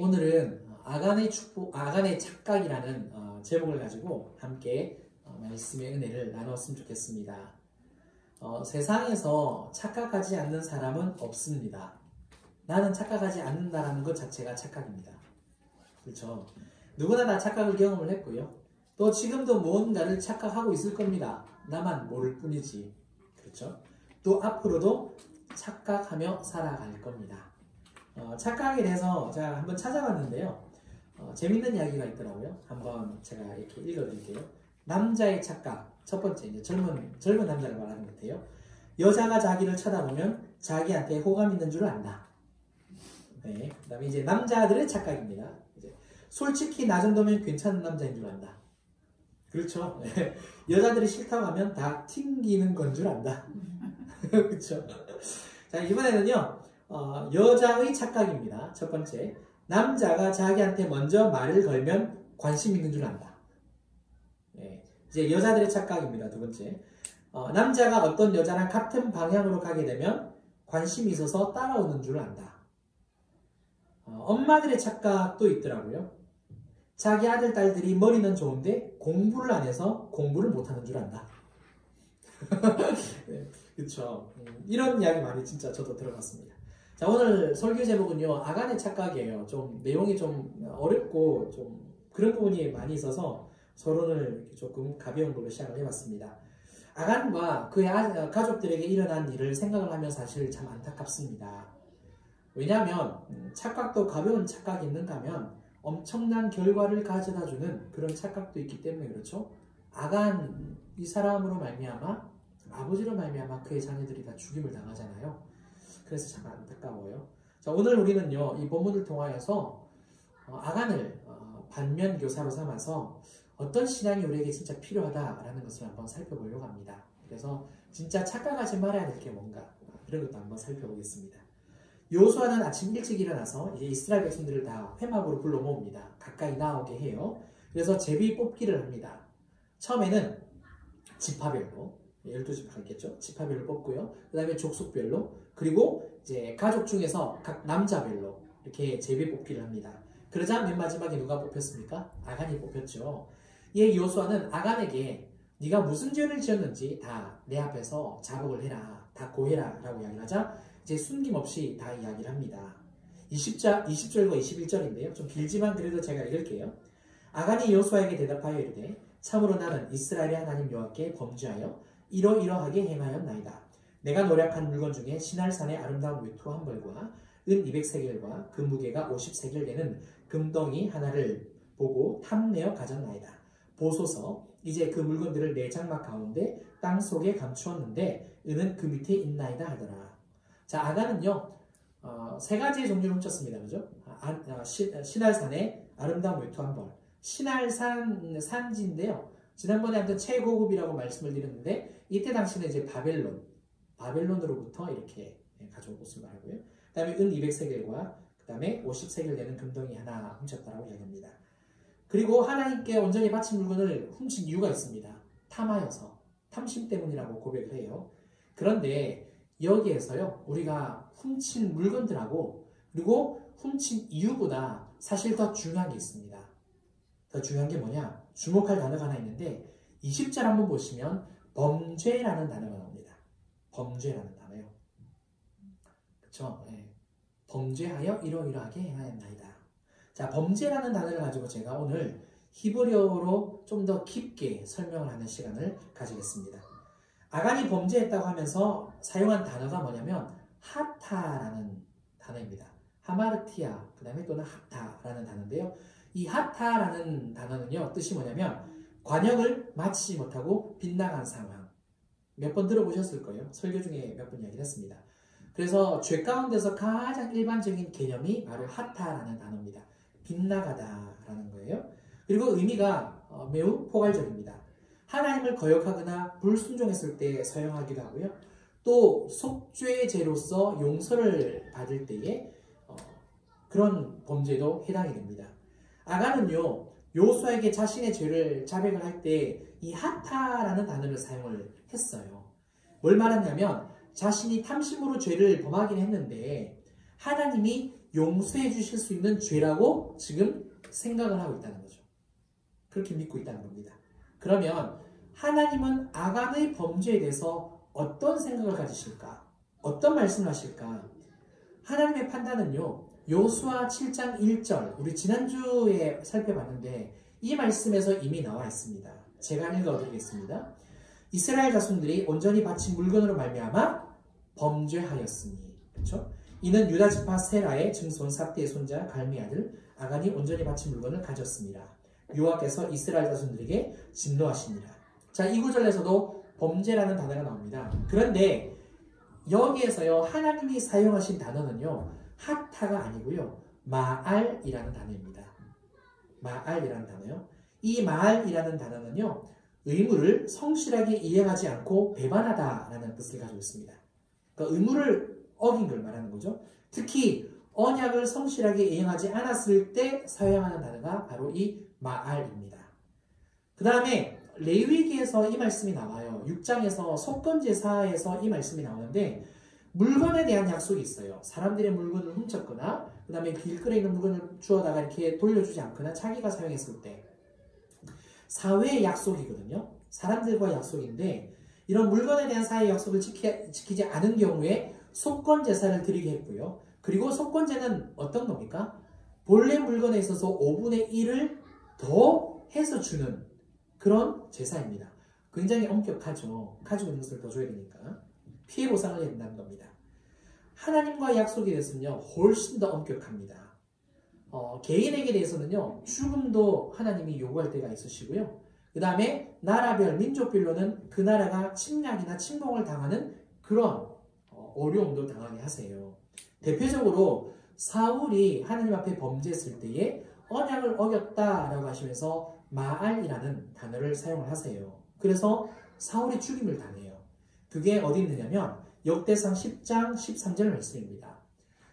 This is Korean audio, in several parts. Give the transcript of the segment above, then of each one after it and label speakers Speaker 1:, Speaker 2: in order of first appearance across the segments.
Speaker 1: 오늘은 아간의 축복, 아간의 착각이라는 제목을 가지고 함께 말씀의 은혜를 나눴으면 좋겠습니다. 세상에서 착각하지 않는 사람은 없습니다. 나는 착각하지 않는다라는 것 자체가 착각입니다. 그렇죠? 누구나 다 착각을 경험을 했고요. 또 지금도 무언가를 착각하고 있을 겁니다. 나만 모를 뿐이지. 그렇죠? 또 앞으로도 착각하며 살아갈 겁니다. 착각에 대해서 제가 한번 찾아봤는데요. 재밌는 이야기가 있더라고요. 한번 제가 이렇게 읽어드릴게요. 남자의 착각. 첫 번째, 이제 젊은 남자를 말하는 것 같아요. 여자가 자기를 쳐다보면 자기한테 호감 있는 줄 안다. 네. 그 다음에 이제 남자들의 착각입니다. 이제 솔직히 나 정도면 괜찮은 남자인 줄 안다. 그렇죠. 여자들이 싫다고 하면 다 튕기는 건 줄 안다. 그렇죠. 자, 이번에는요, 여자의 착각입니다. 첫 번째, 남자가 자기한테 먼저 말을 걸면 관심 있는 줄 안다. 네. 이제 여자들의 착각입니다. 두 번째, 남자가 어떤 여자랑 같은 방향으로 가게 되면 관심이 있어서 따라오는 줄 안다. 엄마들의 착각도 있더라고요. 자기 아들, 딸들이 머리는 좋은데 공부를 안 해서 공부를 못하는 줄 안다. 네, 그쵸. 이런 이야기 많이 진짜 저도 들어봤습니다. 자, 오늘 설교 제목은요, 아간의 착각이에요. 좀 내용이 좀 어렵고 좀 그런 부분이 많이 있어서 서론을 조금 가벼운 걸로 시작을 해봤습니다. 아간과 그의 가족들에게 일어난 일을 생각을 하면 사실 참 안타깝습니다. 왜냐하면 착각도 가벼운 착각이 있는가 하면 엄청난 결과를 가져다주는 그런 착각도 있기 때문에 그렇죠. 아간 이 사람으로 말미암아 아버지로 말미암아 그의 자녀들이 다 죽임을 당하잖아요. 그래서 참 안타까워요. 자, 오늘 우리는요 이 본문을 통하여서 아간을 반면교사로 삼아서 어떤 신앙이 우리에게 진짜 필요하다라는 것을 한번 살펴보려고 합니다. 그래서 진짜 착각하지 말아야 될 게 뭔가 이런 것도 한번 살펴보겠습니다. 여호수아는 아침 일찍 일어나서 이제 이스라엘 백성들을 다 회막으로 불러 모읍니다. 가까이 나오게 해요. 그래서 제비 뽑기를 합니다. 처음에는 지파별로 12지파가 있겠죠. 지파별로 뽑고요. 그 다음에 족속별로 그리고 이제 가족 중에서 각 남자별로 이렇게 제비 뽑기를 합니다. 그러자 맨 마지막에 누가 뽑혔습니까? 아간이 뽑혔죠. 이 여호수아는 아간에게 네가 무슨 죄를 지었는지 다 내 앞에서 자복을 해라. 다 고해라 라고 이야기를 하자 이제 숨김없이 다 이야기를 합니다. 20절과 21절인데요. 좀 길지만 그래도 제가 읽을게요. 아간이 여호수아에게 대답하여 이르되 참으로 나는 이스라엘의 하나님 여호와께 범죄하여 이러이러하게 행하였나이다. 내가 노력한 물건 중에 시날산의 아름다운 외투 한 벌과 은 200세겔과 그 무게가 50세겔 되는 금덩이 하나를 보고 탐내어 가졌나이다. 보소서 이제 그 물건들을 내 장막 가운데 땅 속에 감추었는데 은은 그 밑에 있나이다 하더라. 자, 아간은요 세 가지의 종류를 훔쳤습니다. 그죠? 시날산의 아름다운 외투 한 벌. 시날산 산지인데요. 지난번에 한번 최고급이라고 말씀을 드렸는데 이때 당시는 이제 바벨론으로부터 이렇게 가져온 것을 말하고요. 그 다음에 은 200세겔과 그 다음에 50세겔 되는 금덩이 하나 훔쳤다라고 이야기합니다. 그리고 하나님께 온전히 바친 물건을 훔친 이유가 있습니다. 탐하여서 탐심 때문이라고 고백을 해요. 그런데 여기에서요 우리가 훔친 물건들하고 그리고 훔친 이유보다 사실 더 중요한 게 있습니다. 더 중요한 게 뭐냐? 주목할 단어가 하나 있는데 20절 한번 보시면 범죄라는 단어가 나옵니다. 범죄라는 단어요. 그렇죠? 네. 범죄하여 이러이러하게 행하였나이다. 자, 범죄라는 단어를 가지고 제가 오늘 히브리어로 좀 더 깊게 설명을 하는 시간을 가지겠습니다. 아간이 범죄했다고 하면서 사용한 단어가 뭐냐면 하타라는 단어입니다. 하마르티아, 그 다음에 또는 하타라는 단어인데요. 이 하타라는 단어는요, 뜻이 뭐냐면 관역을 마치지 못하고 빗나간 상황. 몇 번 들어보셨을 거예요. 설교 중에 몇 번 이야기를 했습니다. 그래서 죄 가운데서 가장 일반적인 개념이 바로 하타라는 단어입니다. 빗나가다라는 거예요. 그리고 의미가 매우 포괄적입니다. 하나님을 거역하거나 불순종했을 때 사용하기도 하고요. 또 속죄죄로서 용서를 받을 때에 그런 범죄도 해당이 됩니다. 아간은요 여호수아에게 자신의 죄를 자백을 할 때 이 하타라는 단어를 사용을 했어요. 뭘 말하냐면 자신이 탐심으로 죄를 범하긴 했는데 하나님이 용서해 주실 수 있는 죄라고 지금 생각을 하고 있다는 거죠. 그렇게 믿고 있다는 겁니다. 그러면 하나님은 아간의 범죄에 대해서 어떤 생각을 가지실까? 어떤 말씀을 하실까? 하나님의 판단은요. 여호수아 7장 1절 우리 지난주에 살펴봤는데 이 말씀에서 이미 나와 있습니다. 제가 읽어드리겠습니다. 이스라엘 자손들이 온전히 바친 물건으로 말미암아 범죄하였으니 그렇죠? 이는 유다 지파 세라의 증손 삽디의 손자 갈미 아들 아간이 온전히 바친 물건을 가졌습니다. 여호와께서 이스라엘 자손들에게 진노하시니라. 자, 이 구절에서도 범죄라는 단어가 나옵니다. 그런데 여기에서요 하나님이 사용하신 단어는요 하타가 아니고요 마알이라는 단어입니다. 마알이라는 단어요. 이 마알이라는 단어는요 의무를 성실하게 이행하지 않고 배반하다라는 뜻을 가지고 있습니다. 그러니까 의무를 어긴 걸 말하는 거죠. 특히 언약을 성실하게 이행하지 않았을 때 사용하는 단어가 바로 이 마알입니다. 그 다음에 레위기에서 이 말씀이 나와요. 6장에서 속건제사에서 이 말씀이 나오는데 물건에 대한 약속이 있어요. 사람들의 물건을 훔쳤거나 그 다음에 길거리에 있는 물건을 주워다가 이렇게 돌려주지 않거나 자기가 사용했을 때 사회의 약속이거든요. 사람들과의 약속인데 이런 물건에 대한 사회의 약속을 지키지 않은 경우에 속건제사를 드리게 했고요. 그리고 속건제는 어떤 겁니까? 본래 물건에 있어서 5분의 1을 더 해서 주는 그런 제사입니다. 굉장히 엄격하죠. 가지고 있는 것을 더 줘야 되니까. 피해 보상을 해야 된다는 겁니다. 하나님과의 약속에 대해서는요. 훨씬 더 엄격합니다. 개인에게 대해서는요. 죽음도 하나님이 요구할 때가 있으시고요. 그 다음에 나라별, 민족별로는 그 나라가 침략이나 침공을 당하는 그런 어려움도 당하게 하세요. 대표적으로 사울이 하나님 앞에 범죄했을 때에 언약을 어겼다라고 하시면서 마알이라는 단어를 사용을 하세요. 그래서 사울이 죽임을 당해요. 그게 어디 있느냐면 역대상 10장 13절 말씀입니다.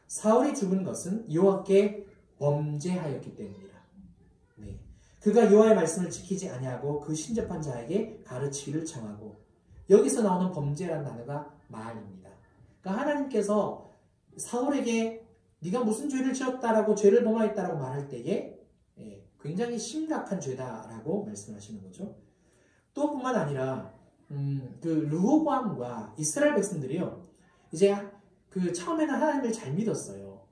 Speaker 1: 사울이 죽은 것은 여호와께 범죄하였기 때문이라. 네. 그가 여호와의 말씀을 지키지 아니하고 그 신접한 자에게 가르치기를 청하고 여기서 나오는 범죄라는 단어가 마알입니다. 그러니까 하나님께서 사울에게 네가 무슨 죄를 지었다라고 죄를 범하였다라고 말할 때에 굉장히 심각한 죄다라고 말씀하시는 거죠. 또 뿐만 아니라 그 르호보암과 이스라엘 백성들이요. 이제 그 처음에는 하나님을 잘 믿었어요.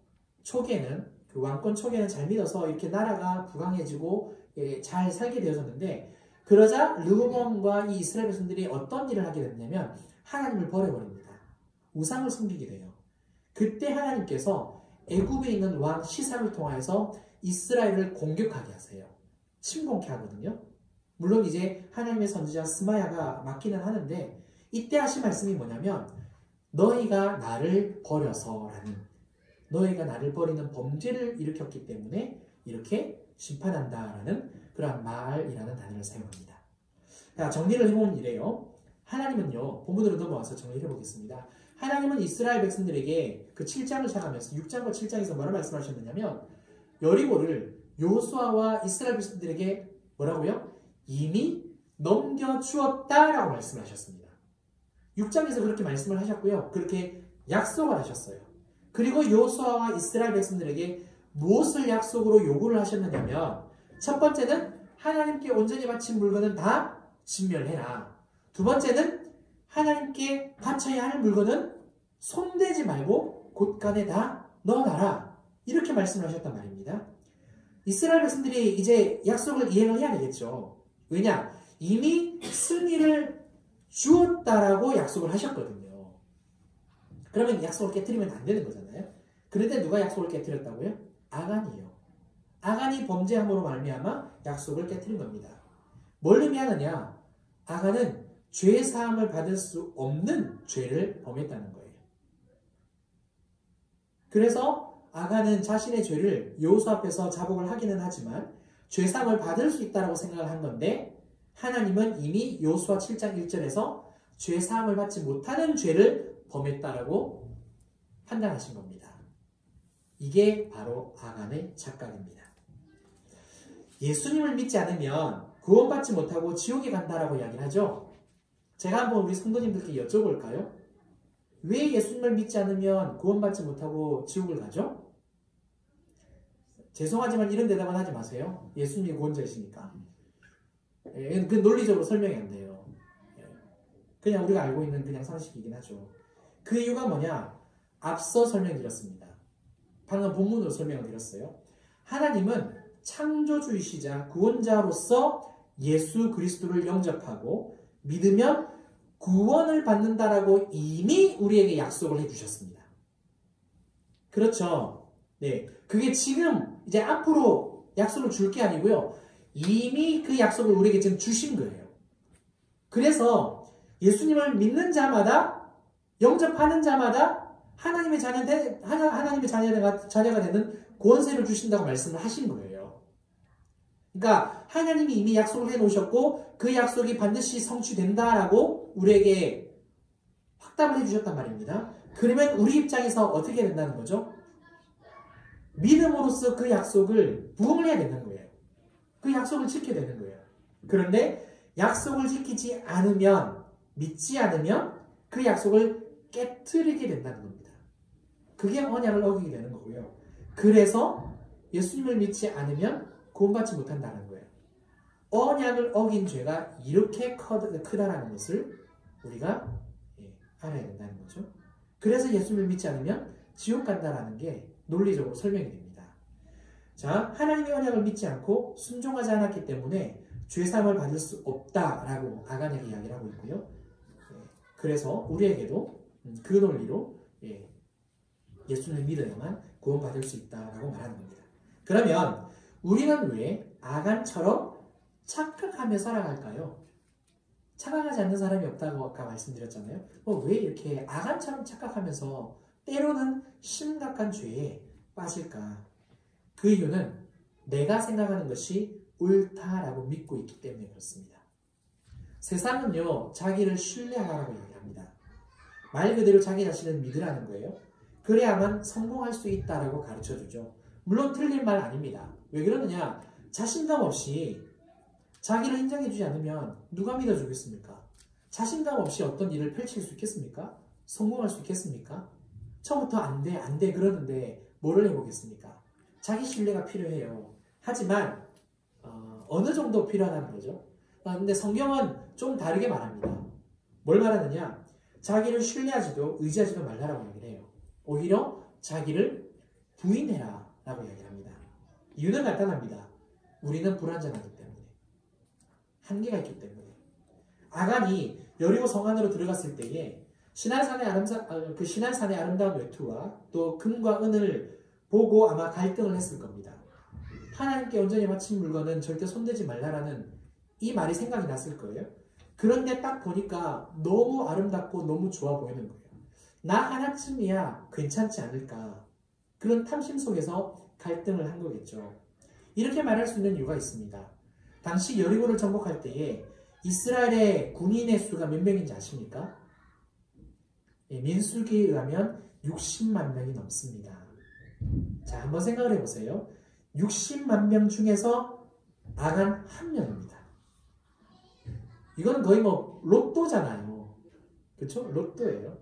Speaker 1: 초기에는 그 왕권 초기에는 잘 믿어서 이렇게 나라가 부강해지고 잘 살게 되어졌는데 그러자 르호보암과 이 이스라엘 백성들이 어떤 일을 하게 됐냐면 하나님을 버려버립니다. 우상을 섬기게 돼요. 그때 하나님께서 애굽에 있는 왕 시사를 통하여서 이스라엘을 공격하게 하세요. 침공케 하거든요. 물론 이제 하나님의 선지자 스마야가 맡기는 하는데 이때 하신 말씀이 뭐냐면 너희가 나를 버려서라는 너희가 나를 버리는 범죄를 일으켰기 때문에 이렇게 심판한다라는 그러한 마알이라는 단어를 사용합니다. 자, 정리를 해보면 이래요. 하나님은요. 본문으로 넘어와서 정리를 해보겠습니다. 하나님은 이스라엘 백성들에게 그 7장을 시작하면서 6장과 7장에서 뭐라 말씀하셨느냐면 여리고를 여호수아와 이스라엘 백성들에게 뭐라고요? 이미 넘겨주었다라고 말씀하셨습니다. 6장에서 그렇게 말씀을 하셨고요. 그렇게 약속을 하셨어요. 그리고 여호수아와 이스라엘 백성들에게 무엇을 약속으로 요구를 하셨느냐면 첫 번째는 하나님께 온전히 바친 물건은 다 진멸해라. 두 번째는 하나님께 바쳐야 할 물건은 손대지 말고 곳간에 다 넣어놔라. 이렇게 말씀을 하셨단 말입니다. 이스라엘 백성들이 이제 약속을 이행을 해야 되겠죠. 왜냐? 이미 승리를 주었다라고 약속을 하셨거든요. 그러면 약속을 깨트리면 안 되는 거잖아요. 그런데 누가 약속을 깨트렸다고요? 아간이에요. 아간이 범죄함으로 말미암아 약속을 깨트린 겁니다. 뭘 의미하느냐? 아간은 죄 사함을 받을 수 없는 죄를 범했다는 거예요. 그래서 아간은 자신의 죄를 여호수아 앞에서 자복을 하기는 하지만 죄 사함을 받을 수 있다고 생각을 한 건데 하나님은 이미 여호수아 7장 1절에서 죄 사함을 받지 못하는 죄를 범했다라고 판단하신 겁니다. 이게 바로 아간의 착각입니다. 예수님을 믿지 않으면 구원받지 못하고 지옥에 간다라고 이야기를 하죠. 제가 한번 우리 성도님들께 여쭤볼까요? 왜 예수님을 믿지 않으면 구원받지 못하고 지옥을 가죠? 죄송하지만 이런 대답은 하지 마세요. 예수님이 구원자이시니까. 예, 그 논리적으로 설명이 안 돼요. 예, 그냥 우리가 알고 있는 그냥 상식이긴 하죠. 그 이유가 뭐냐? 앞서 설명드렸습니다. 방금 본문으로 설명을 드렸어요. 하나님은 창조주이시자 구원자로서 예수 그리스도를 영접하고 믿으면 구원을 받는다라고 이미 우리에게 약속을 해주셨습니다. 그렇죠? 네, 그게 지금 이제 앞으로 약속을 줄 게 아니고요. 이미 그 약속을 우리에게 지금 주신 거예요. 그래서 예수님을 믿는 자마다, 영접하는 자마다 하나님의 자녀가 되는 권세를 주신다고 말씀을 하신 거예요. 그러니까 하나님이 이미 약속을 해놓으셨고 그 약속이 반드시 성취된다라고 우리에게 확답을 해주셨단 말입니다. 그러면 우리 입장에서 어떻게 된다는 거죠? 믿음으로써 그 약속을 부응을 해야 된다는 거예요. 그 약속을 지켜야 되는 거예요. 그런데 약속을 지키지 않으면, 믿지 않으면 그 약속을 깨트리게 된다는 겁니다. 그게 언약을 어기게 되는 거고요. 그래서 예수님을 믿지 않으면 구원받지 못한다는 거예요. 언약을 어긴 죄가 이렇게 크다라는 것을 우리가 알아야 된다는 거죠. 그래서 예수님을 믿지 않으면 지옥 간다라는 게 논리적으로 설명이 됩니다. 자, 하나님의 언약을 믿지 않고 순종하지 않았기 때문에 죄사함을 받을 수 없다라고 아간에게 이야기를 하고 있고요. 그래서 우리에게도 그 논리로 예수님을 믿어야만 구원받을 수 있다라고 말하는 겁니다. 그러면 우리는 왜 아간처럼 착각하며 살아갈까요? 착각하지 않는 사람이 없다고 아까 말씀드렸잖아요. 왜 이렇게 아간처럼 착각하면서 때로는 심각한 죄에 빠질까? 그 이유는 내가 생각하는 것이 옳다라고 믿고 있기 때문에 그렇습니다. 세상은요, 자기를 신뢰하라고 얘기합니다. 말 그대로 자기 자신을 믿으라는 거예요. 그래야만 성공할 수 있다라고 가르쳐주죠. 물론 틀린 말 아닙니다. 왜 그러느냐? 자신감 없이 자기를 인정해주지 않으면 누가 믿어주겠습니까? 자신감 없이 어떤 일을 펼칠 수 있겠습니까? 성공할 수 있겠습니까? 처음부터 안 돼 그러는데 뭐를 해보겠습니까? 자기 신뢰가 필요해요. 하지만 어느 정도 필요하다는 거죠. 근데 성경은 좀 다르게 말합니다. 뭘 말하느냐? 자기를 신뢰하지도 의지하지도 말라라고 얘기를 해요. 오히려 자기를 부인해라 라고 얘기를 합니다. 이유는 간단합니다. 우리는 불완전하기 때문에. 한계가 있기 때문에. 아간이 여리고 성 안으로 들어갔을 때에 신한산의 아름다운 외투와 또 금과 은을 보고 아마 갈등을 했을 겁니다. 하나님께 온전히 바친 물건은 절대 손대지 말라라는 이 말이 생각이 났을 거예요. 그런데 딱 보니까 너무 아름답고 너무 좋아 보이는 거예요. 나 하나쯤이야 괜찮지 않을까. 그런 탐심 속에서 갈등을 한 거겠죠. 이렇게 말할 수 있는 이유가 있습니다. 당시 여리고를 정복할 때에 이스라엘의 군인의 수가 몇 명인지 아십니까? 민수기에 의하면 60만 명이 넘습니다. 자, 한번 생각을 해보세요. 60만 명 중에서 아간 한 명입니다. 이거는 거의 로또잖아요. 그렇죠? 로또예요.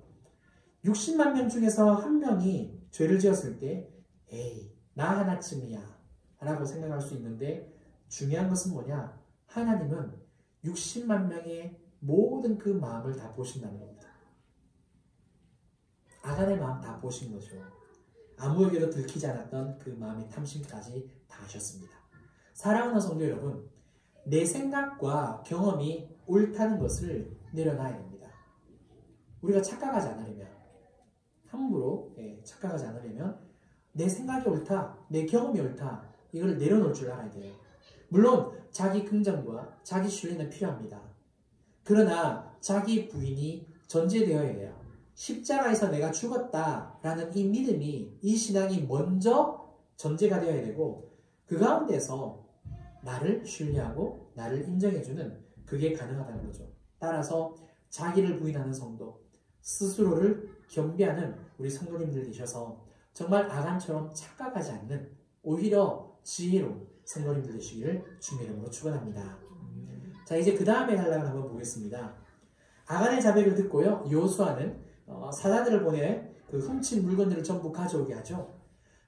Speaker 1: 60만 명 중에서 한 명이 죄를 지었을 때 에이, 나 하나쯤이야 라고 생각할 수 있는데 중요한 것은 뭐냐? 하나님은 60만 명의 모든 그 마음을 다 보신다는 겁니다. 아간의 마음 다 보신 거죠. 아무에게도 들키지 않았던 그 마음의 탐심까지 다 하셨습니다. 사랑하는 성도 여러분, 내 생각과 경험이 옳다는 것을 내려놔야 됩니다. 우리가 착각하지 않으려면, 함부로 착각하지 않으려면 내 생각이 옳다, 내 경험이 옳다, 이걸 내려놓을 줄 알아야 돼요. 물론 자기 긍정과 자기 신뢰는 필요합니다. 그러나 자기 부인이 전제되어야 해요. 십자가에서 내가 죽었다라는 이 믿음이, 이 신앙이 먼저 전제가 되어야 되고 그 가운데서 나를 신뢰하고 나를 인정해주는 그게 가능하다는 거죠. 따라서 자기를 부인하는 성도, 스스로를 겸비하는 우리 성도님들 되셔서 정말 아간처럼 착각하지 않는 오히려 지혜로운 성도님들 되시기를 주님의 이름으로 축원합니다. 자, 이제 그 다음에 단락을 한번 보겠습니다. 아간의 자백을 듣고요, 여호수아는 사자들을 보내 그 훔친 물건들을 전부 가져오게 하죠.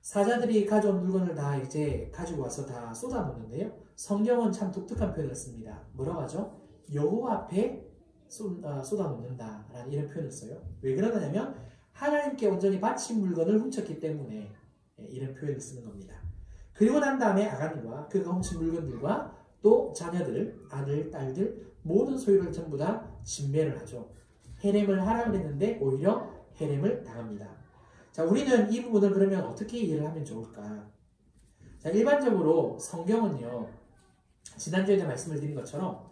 Speaker 1: 사자들이 가져온 물건을 다 이제 가지고 와서 다 쏟아놓는데요. 성경은 참 독특한 표현을 씁니다. 뭐라고 하죠? 여호와 앞에 쏟아놓는다라는 이런 표현을 써요. 왜 그러냐면 하나님께 온전히 바친 물건을 훔쳤기 때문에 이런 표현을 쓰는 겁니다. 그리고 난 다음에 아간과 그가 훔친 물건들과 또 자녀들, 아들, 딸들 모든 소유를 전부 다 진멸을 하죠. 헤렘을 하라 그랬는데 오히려 헤렘을 당합니다. 자, 우리는 이 부분을 그러면 어떻게 이해를 하면 좋을까? 자, 일반적으로 성경은요, 지난주에 말씀을 드린 것처럼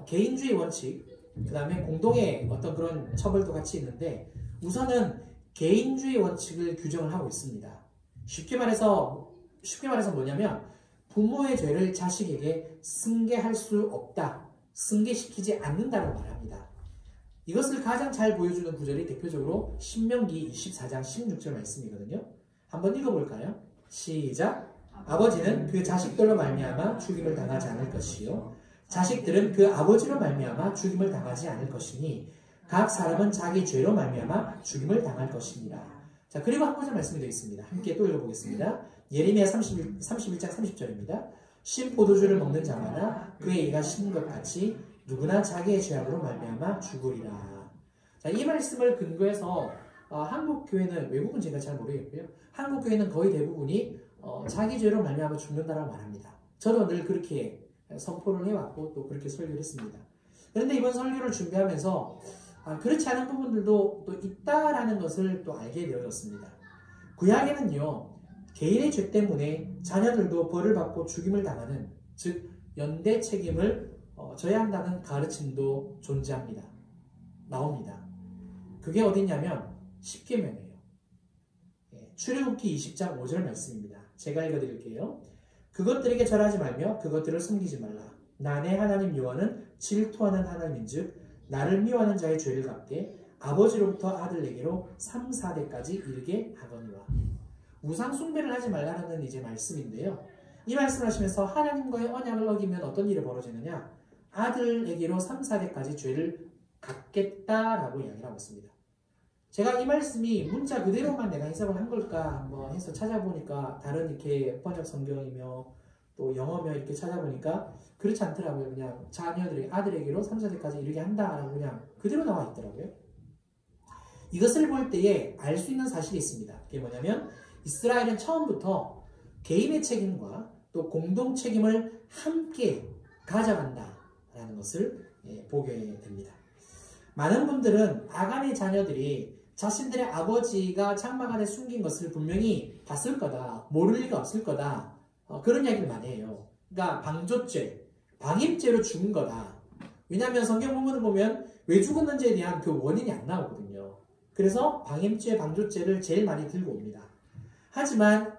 Speaker 1: 개인주의 원칙, 그 다음에 공동의 어떤 그런 처벌도 같이 있는데 우선은 개인주의 원칙을 규정을 하고 있습니다. 쉽게 말해서 뭐냐면 부모의 죄를 자식에게 승계할 수 없다, 승계시키지 않는다고 말합니다. 이것을 가장 잘 보여주는 구절이 대표적으로 신명기 24장 16절 말씀이거든요. 한번 읽어볼까요? 시작! 아버지는 그 자식들로 말미암아 죽임을 당하지 않을 것이요 자식들은 그 아버지로 말미암아 죽임을 당하지 않을 것이니 각 사람은 자기 죄로 말미암아 죽임을 당할 것이니라. 자, 그리고 한 구절 말씀이 되어 있습니다. 함께 또 읽어보겠습니다. 예레미야 31장 30절입니다. 신 포도주를 먹는 자마다 그의 이가 신 것 같이 누구나 자기의 죄악으로 말미암아 죽으리라. 자, 이 말씀을 근거해서 한국 교회는, 외국은 제가 잘 모르겠고요. 한국 교회는 거의 대부분이 자기 죄로 말미암아 죽는다라고 말합니다. 저도 늘 그렇게 선포를 해왔고 또 그렇게 설교를 했습니다. 그런데 이번 설교를 준비하면서 그렇지 않은 부분들도 또 있다라는 것을 또 알게 되어졌습니다. 구약에는요, 개인의 죄 때문에 자녀들도 벌을 받고 죽임을 당하는, 즉 연대 책임을 져야 한다는 가르침도 존재합니다. 나옵니다. 그게 어디냐면 십계명이에요. 출애굽기 20장 5절 말씀입니다. 제가 읽어드릴게요. 그것들에게 절하지 말며 그것들을 숨기지 말라. 나 내 하나님 여호와는 질투하는 하나님인즉 나를 미워하는 자의 죄를 갚게 아버지로부터 아들에게로 3, 4대까지 이르게 하거니와. 우상 숭배를 하지 말라는 이제 말씀인데요. 이 말씀을 하시면서 하나님과의 언약을 어기면 어떤 일이 벌어지느냐? 아들에게로 3, 4대까지 죄를 갚겠다라고 이야기를 하고 있습니다. 제가 이 말씀이 문자 그대로만 내가 해석을 한 걸까 한번 해서 찾아보니까 다른 이렇게 번역 성경이며 또 영어며 이렇게 찾아보니까 그렇지 않더라고요. 그냥 자녀들에게, 아들에게로 3, 4대까지 이르게 한다라고 그냥 그대로 나와 있더라고요. 이것을 볼 때에 알 수 있는 사실이 있습니다. 그게 뭐냐면 이스라엘은 처음부터 개인의 책임과 또 공동 책임을 함께 가져간다라는 것을 보게 됩니다. 많은 분들은 아간의 자녀들이 자신들의 아버지가 장막 안에 숨긴 것을 분명히 봤을 거다, 모를 리가 없을 거다, 그런 이야기를 많이 해요. 그러니까 방조죄, 방임죄로 죽은 거다. 왜냐하면 성경 본문을 보면 왜 죽었는지에 대한 그 원인이 안 나오거든요. 그래서 방임죄, 방조죄를 제일 많이 들고 옵니다. 하지만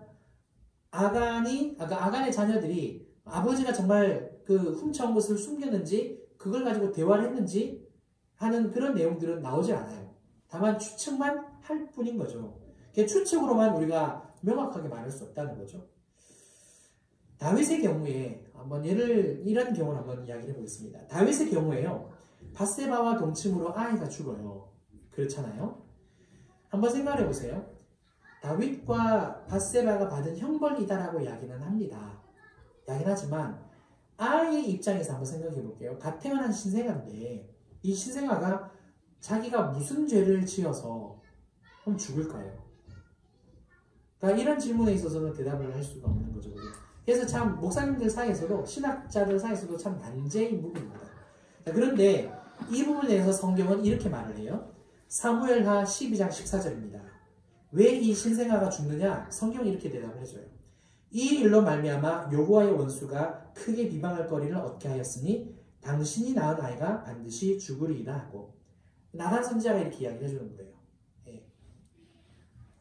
Speaker 1: 아간의 자녀들이 아버지가 정말 그 훔쳐온 것을 숨겼는지 그걸 가지고 대화를 했는지 하는 그런 내용들은 나오지 않아요. 다만 추측만 할 뿐인 거죠. 추측으로만 우리가 명확하게 말할 수 없다는 거죠. 다윗의 경우에 한번 이런 경우를 한번 이야기해 보겠습니다. 다윗의 경우에요, 밧세바와 동침으로 아이가 죽어요. 그렇잖아요. 한번 생각해 보세요. 다윗과 밧세바가 받은 형벌이다라고 이야기는 합니다. 이야기는 하지만 아이의 입장에서 한번 생각해 볼게요. 갓 태어난 신생아인데 이 신생아가 자기가 무슨 죄를 지어서 그럼 죽을까요? 그러니까 이런 질문에 있어서는 대답을 할 수가 없는 거죠. 그래서 참 목사님들 사이에서도, 신학자들 사이에서도 참 난제인 부분입니다. 그런데 이 부분에 대해서 성경은 이렇게 말을 해요. 사무엘하 12장 14절입니다. 왜 이 신생아가 죽느냐? 성경이 이렇게 대답을 해줘요. 이 일로 말미암아 여호와의 원수가 크게 비방할 거리를 얻게 하였으니 당신이 낳은 아이가 반드시 죽으리이다 하고, 나단 선지자가 이렇게 이야기를 해주는 거예요.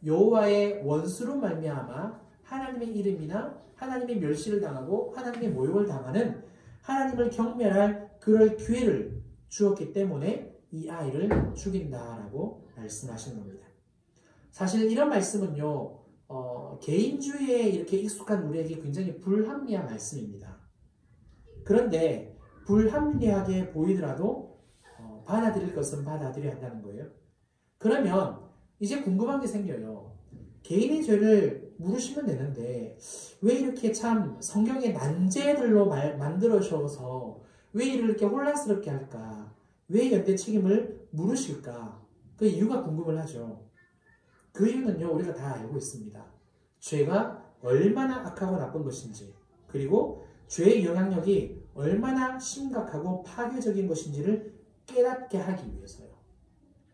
Speaker 1: 여호와의 원수로 말미암아 하나님의 이름이나 하나님의 멸시를 당하고 하나님의 모욕을 당하는, 하나님을 경멸할 그럴 기회를 주었기 때문에 이 아이를 죽인다라고 말씀하시는 겁니다. 사실 이런 말씀은요, 개인주의에 이렇게 익숙한 우리에게 굉장히 불합리한 말씀입니다. 그런데 불합리하게 보이더라도 받아들일 것은 받아들여야 한다는 거예요. 그러면 이제 궁금한 게 생겨요. 개인의 죄를 물으시면 되는데 왜 이렇게 참 성경의 난제들로 만들어셔서 왜 이렇게 혼란스럽게 할까? 왜 연대 책임을 물으실까? 그 이유가 궁금을 하죠. 그 이유는요, 우리가 다 알고 있습니다. 죄가 얼마나 악하고 나쁜 것인지, 그리고 죄의 영향력이 얼마나 심각하고 파괴적인 것인지를 깨닫게 하기 위해서요.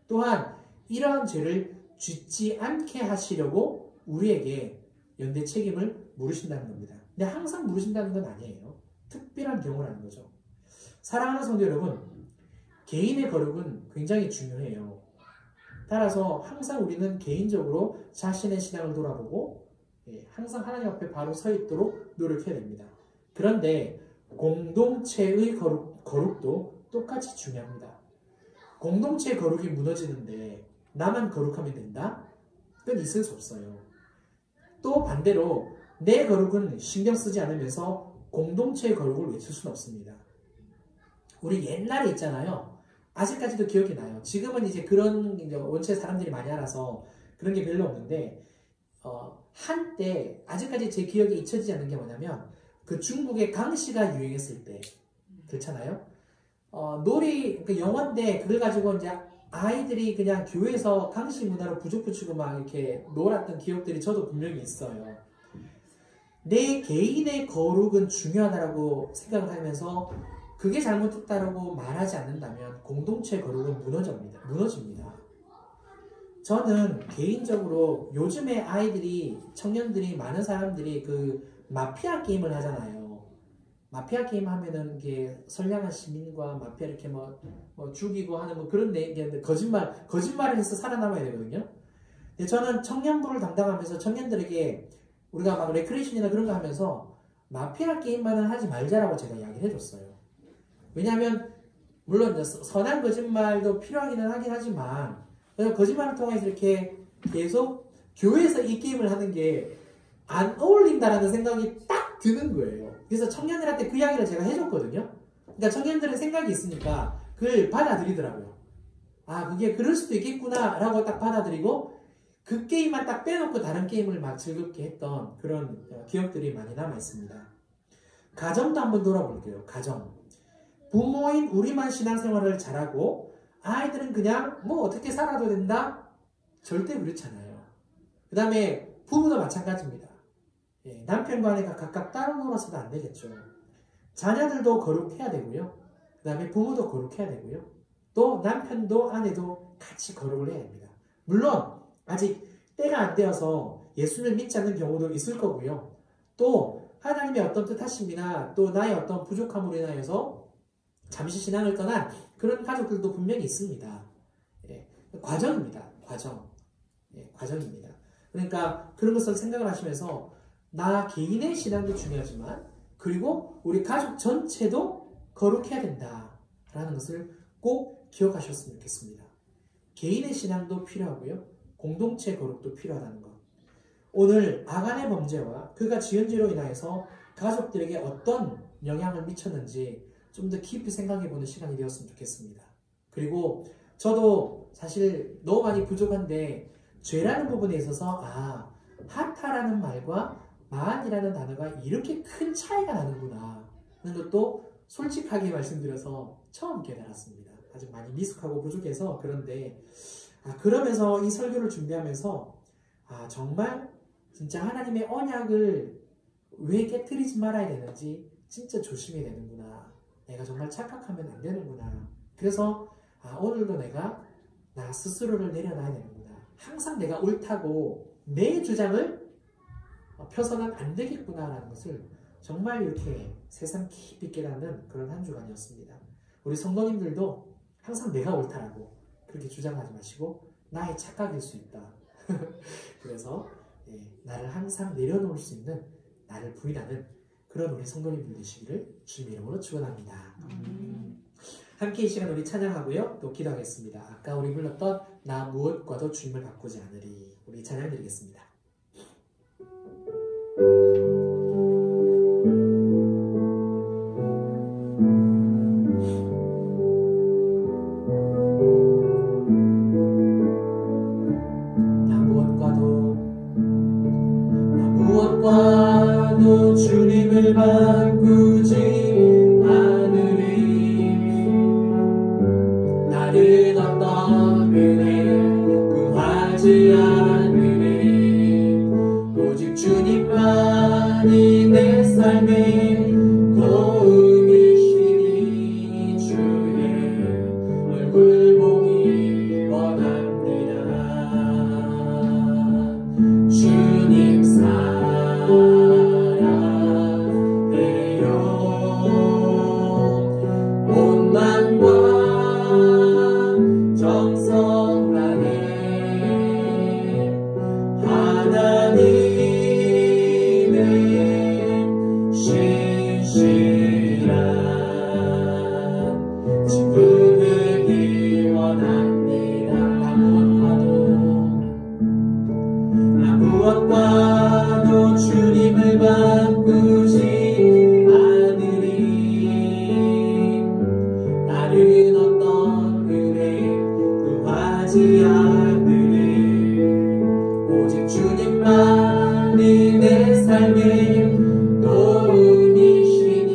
Speaker 1: 또한 이러한 죄를 짓지 않게 하시려고 우리에게 연대 책임을 물으신다는 겁니다. 근데 항상 물으신다는 건 아니에요. 특별한 경우라는 거죠. 사랑하는 성도 여러분, 개인의 거룩은 굉장히 중요해요. 따라서 항상 우리는 개인적으로 자신의 신앙을 돌아보고 항상 하나님 앞에 바로 서 있도록 노력해야 됩니다. 그런데 공동체의 거룩도 똑같이 중요합니다. 공동체의 거룩이 무너지는데 나만 거룩하면 된다? 그건 있을 수 없어요. 또 반대로 내 거룩은 신경 쓰지 않으면서 공동체의 거룩을 외칠 수는 없습니다. 우리 옛날에 있잖아요. 아직까지도 기억이 나요. 지금은 이제 그런 원체 사람들이 많이 알아서 그런 게 별로 없는데 한때 아직까지 제 기억에 잊혀지지 않는 게 뭐냐면 그 중국의 강시가 유행했을 때 그렇잖아요. 놀이 그 영어인데 그걸 가지고 이제 아이들이 그냥 교회에서 강시 문화로 부족 붙이고 막 이렇게 놀았던 기억들이 저도 분명히 있어요. 내 개인의 거룩은 중요하다고 생각을 하면서 그게 잘못했다라고 말하지 않는다면 공동체 거룩은 무너집니다. 저는 개인적으로 요즘에 아이들이, 청년들이, 많은 사람들이 그 마피아 게임을 하잖아요. 마피아 게임 하면은 이게 선량한 시민과 마피아 이렇게 뭐 죽이고 하는 뭐 그런 얘기인데 거짓말을 해서 살아남아야 되거든요. 근데 저는 청년부를 담당하면서 청년들에게 우리가 막 레크레이션이나 그런 거 하면서 마피아 게임만은 하지 말자라고 제가 이야기를 해줬어요. 왜냐하면 물론 선한 거짓말도 필요하기는 하긴 하지만 거짓말을 통해서 이렇게 계속 교회에서 이 게임을 하는 게 안 어울린다라는 생각이 딱 드는 거예요. 그래서 청년들한테 그 이야기를 제가 해줬거든요. 그러니까 청년들은 생각이 있으니까 그걸 받아들이더라고요. 아, 그게 그럴 수도 있겠구나 라고 딱 받아들이고 그 게임만 딱 빼놓고 다른 게임을 막 즐겁게 했던 그런 기억들이 많이 남아있습니다. 가정도 한번 돌아볼게요. 가정. 부모인 우리만 신앙생활을 잘하고 아이들은 그냥 뭐 어떻게 살아도 된다? 절대 그렇잖아요. 그 다음에 부부도 마찬가지입니다. 남편과 아내가 각각 따로 놀아서도 안 되겠죠. 자녀들도 거룩해야 되고요. 그 다음에 부모도 거룩해야 되고요. 또 남편도 아내도 같이 거룩을 해야 됩니다. 물론 아직 때가 안 되어서 예수를 믿지 않는 경우도 있을 거고요. 또 하나님의 어떤 뜻하심이나 또 나의 어떤 부족함으로 인하여서 잠시 신앙을 떠난 그런 가족들도 분명히 있습니다. 과정입니다. 과정입니다. 그러니까 그런 것을 생각을 하시면서 나 개인의 신앙도 중요하지만 그리고 우리 가족 전체도 거룩해야 된다라는 것을 꼭 기억하셨으면 좋겠습니다. 개인의 신앙도 필요하고요. 공동체 거룩도 필요하다는 것. 오늘 아간의 범죄와 그가 지은 죄로 인하여서 가족들에게 어떤 영향을 미쳤는지 좀 더 깊이 생각해보는 시간이 되었으면 좋겠습니다. 그리고 저도 사실 너무 많이 부족한데 죄라는 부분에 있어서 하타라는 말과 만이라는 단어가 이렇게 큰 차이가 나는구나 하는 것도 솔직하게 말씀드려서 처음 깨달았습니다. 아직 많이 미숙하고 부족해서 그런데 그러면서 이 설교를 준비하면서 정말 진짜 하나님의 언약을 왜 깨트리지 말아야 되는지 진짜 조심해야 되는구나. 내가 정말 착각하면 안 되는구나. 그래서 오늘도 내가 나 스스로를 내려놔야 되는구나. 항상 내가 옳다고 내 주장을 펴서는 안 되겠구나라는 것을 정말 이렇게 세상 깊이 깨닫는 그런 한 주간이었습니다. 우리 성도님들도 항상 내가 옳다라고 그렇게 주장하지 마시고 나의 착각일 수 있다. 그래서 나를 항상 내려놓을 수 있는 나를 부인하는 그런 우리 성도님들 되시기를 주님의 이름으로 축원합니다. 함께 이 시간 우리 찬양하고요. 또 기도하겠습니다. 아까 우리 불렀던 나 무엇과도 주님을 바꾸지 않으리. 우리 찬양 드리겠습니다. 나 주님을 바꾸지 않으리. 나는 어떤 은혜 구하지 않으리. 오직 주님만이 내 삶의 도움이시니 주의 얼굴 보기 원합니다. 주님 사랑해요. 온 마음과 정성 다해 하나님의 신실한 친구를 기원합니다. 나 무엇과도 주님을 바꾸지 않으리. 다른 어떤 은혜 구하지 않으리. 오직 주님만이 내 삶의 도움이시니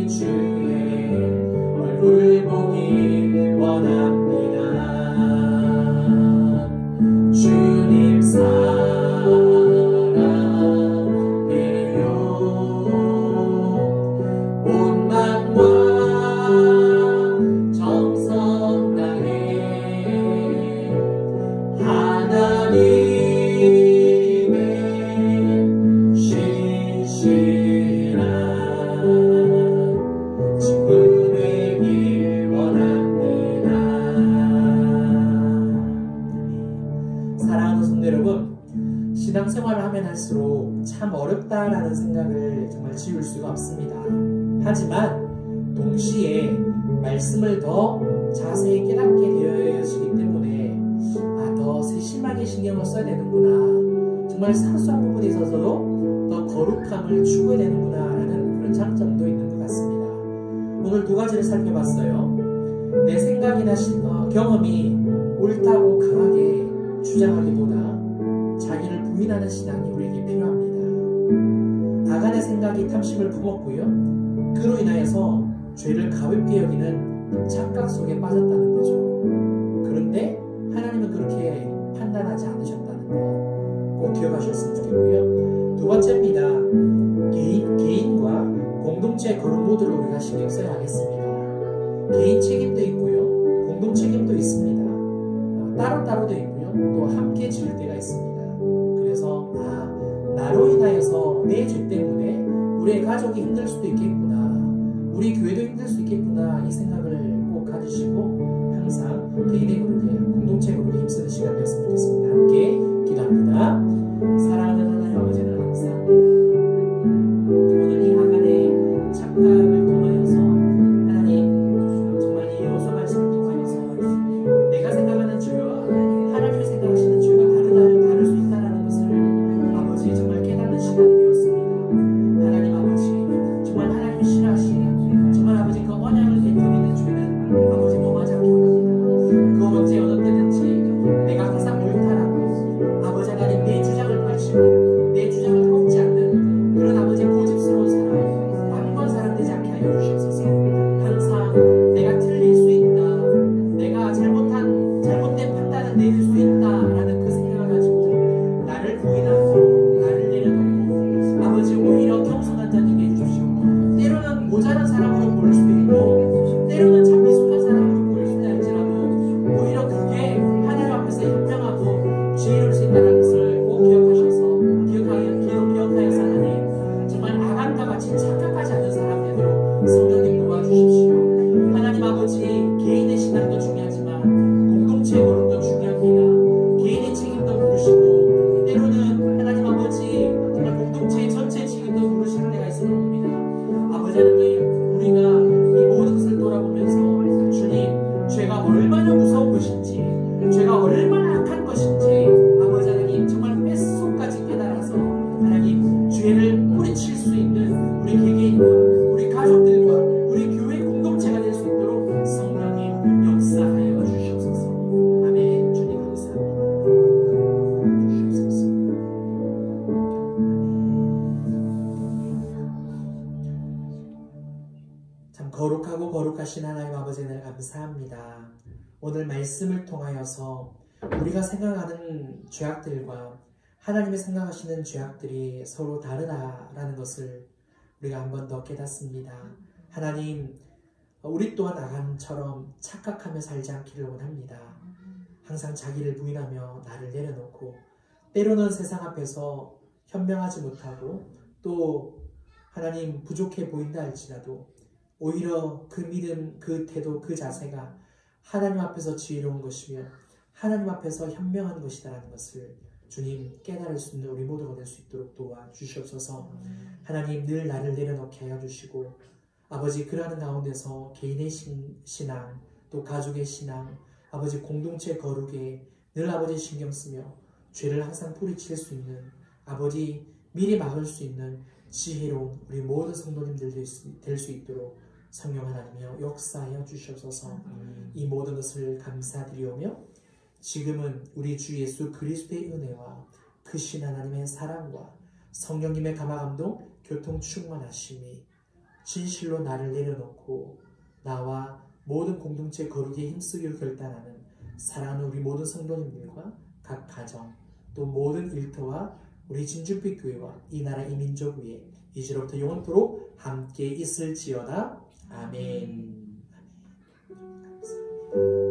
Speaker 1: 주의 얼굴 보기 원합니다. 주님 사랑해요. 온 마음과 정성 다해 하나님의 신실한 친구 되길 원합니다. 사랑하는 성도 여러분, 신앙생활을 하면 할수록 참 어렵다라는 생각을 정말 지울 수가 없습니다. 하지만 동시에 말씀을 더 자세히 깨닫게 되어지기 때문에 더 세심하게 신경을 써야 되는구나, 정말 사소한 부분에 있어서도 더 거룩함을 추구해야 되는구나 라는 그런 장점도 있는 것 같습니다. 오늘 두 가지를 살펴봤어요. 내 생각이나 경험이 옳다고 강하게 주장하기보다 자기를 부인하는 신앙이 우리에게 필요합니다. 아간의 생각이 탐심을 품었고요, 그로 인하여서 죄를 가볍게 여기는 착각 속에 빠졌다는 거죠. 그런데 하나님은 그렇게 판단하지 않으셨다는 거 꼭 기억하셨으면 좋겠고요. 두 번째입니다. 개인과 공동체 거룩 모두를 우리가 신경 써야 하겠습니다. 개인 책임도 있고요, 공동 책임도 있습니다. 따로따로도 있고요, 또 함께 지을 때가 있습니다. 그래서 나로 인하여서 내 죄 때문에 우리의 가족이 힘들 수도 있겠구나, 우리 교회도 힘들 수 있겠구나, 이 생각을 꼭 가지시고 항상 개인의 그룹에 공동체 그룹에 힘쓰는 시간 되었으면 좋겠습니다. 함께 기도합니다. 사랑하는 하나님 아버지는 감사합니다. 오늘 이 아간의 착각을 통하여서 하나님 정말 이 여호수아 말씀을 통하여서 내가 생각하는 죄와 하나님이 생각하시는 죄가 다를 수 있다는 것을 아버지 정말 깨닫는 시간이 되었습니다. 하나님 아버지, 정말 하나님이 싫어하시는 정말 아버지 그 언약을 되돌리는 죄는 아버지 범하지 않게 합니다. 그 언제 어느 때든지 내가 항상 옳다라고 아버지 하나님 내 주장을 펼치고 내 주장을 꺾지 않는 그런 아버지 고집스러운 사람, 완고한 사람 되지 않게 하여 주시옵소서. 항상 내가 틀릴 수 있다, 내가 잘못된 판단을 내릴 수 있다라는 그 생각을 가지고 나를 부인하고 나를 내려놓고 아버지 오히려 겸손한 자 되게 해주십시오. 때로는 모자란 사람으로 보일 수도 있고 때로는 참 미숙한 사람으로 보일 수도 할지라도 오히려 그게 하나님 앞에서 현명하고 지혜로울 수 있다는 것을 꼭 기억하여서 하나님 정말 아간과 같이 착각하지 않는 사람 되도록 성령님 도와주십시오. 하나님 아버지, 개인의 신앙도 중요하지만 공동체 거룩도 중요합니다. 개인의 책임도 물으시고 때로는 하나님 아버지 정말 공동체의 전체 책임도 물으시는 때가 있습니다. 아버지 하나님, 우리가 이 모든 것을 돌아보면서 주님, 죄가 얼마나 무서운 것인지, 죄가 얼마나 악한 것인지 아버지 하나님 정말 뼛속까지 깨달아서 하나님 죄를 뿌리칠 수 있는 우리 개개인과 우리 가족들과 우리 교회 공동체가 될 수 있도록 성령님 역사하여 주시옵소서. 아멘. 주님 감사합니다. 주시옵소서. 거룩하고 거룩하신 하나님 아버지 늘 감사합니다. 오늘 말씀을 통하여서 우리가 생각하는 죄악들과 하나님이 생각하시는 죄악들이 서로 다르다라는 것을 우리가 한 번 더 깨닫습니다. 하나님, 우리 또한 아간처럼 착각하며 살지 않기를 원합니다. 항상 자기를 부인하며 나를 내려놓고 때로는 세상 앞에서 현명하지 못하고 또 하나님 부족해 보인다 할지라도 오히려 그 믿음, 그 태도, 그 자세가 하나님 앞에서 지혜로운 것이며 하나님 앞에서 현명한 것이다라는 것을 주님 깨달을 수 있는 우리 모두가 될 수 있도록 도와주시옵소서. 하나님 늘 나를 내려놓게 하여 주시고 아버지 그러는 가운데서 개인의 신앙 또 가족의 신앙 아버지 공동체 거룩에 늘 아버지 신경 쓰며 죄를 항상 뿌리칠 수 있는 아버지 미리 막을 수 있는 지혜로운 우리 모든 성도님들 될 수 있도록 성령 하나님이여 역사하여 주시옵소서. 이 모든 것을 감사드리오며 지금은 우리 주 예수 그리스도의 은혜와 크신 하나님의 사랑과 성령님의 감화감동 교통 충만하심이 진실로 나를 내려놓고 나와 모든 공동체 거룩에 힘쓰기로 결단하는 사랑하는 우리 모든 성도님들과 각 가정 또 모든 일터와 우리 진주빛 교회와 이 나라 이 민족 위에 이제로부터 영원토록 함께 있을지어다. 아멘. 아멘. 감사합니다.